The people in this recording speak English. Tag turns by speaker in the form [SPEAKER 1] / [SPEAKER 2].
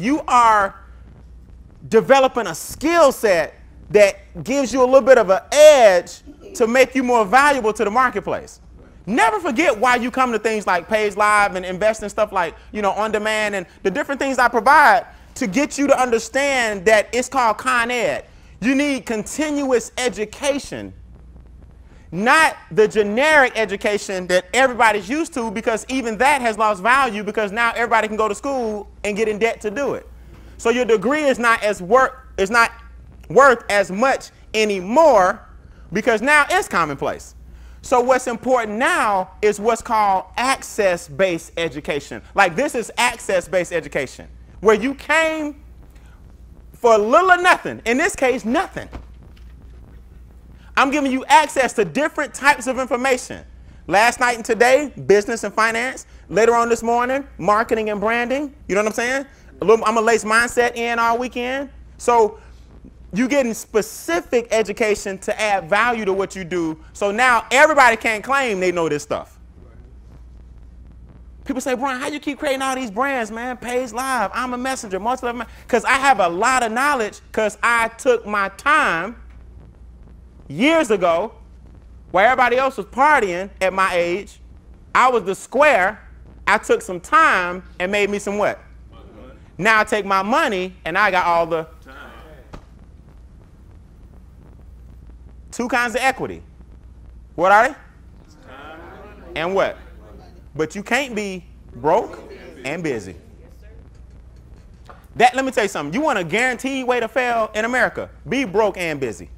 [SPEAKER 1] You are developing a skill set that gives you a little bit of an edge to make you more valuable to the marketplace. Never forget why you come to things like Page Live and invest in stuff like, on demand and the different things I provide to get you to understand that it's called Con Ed. You need continuous education, not the generic education that everybody's used to, because even that has lost value because now everybody can go to school and get in debt to do it. So your degree is not worth as much anymore because now it's commonplace. So what's important now is what's called access-based education. Like this is access-based education, where you came for little or nothing. In this case, nothing. I'm giving you access to different types of information. Last night and today, business and finance. Later on this morning, marketing and branding. You know what I'm saying? I'm going to lace mindset in all weekend. So you're getting specific education to add value to what you do. So now everybody can't claim they know this stuff. People say, Brian, how you keep creating all these brands, man? Page Live, I'm a messenger, multi-level. Because I have a lot of knowledge because I took my time years ago where everybody else was partying at my age. I was the square. I took some time and made me some what? Now I take my money and I got all the time. Two kinds of equity. What are they? Time. And what? But you can't be broke and busy. Let me tell you something. You want a guaranteed way to fail in America? Be broke and busy.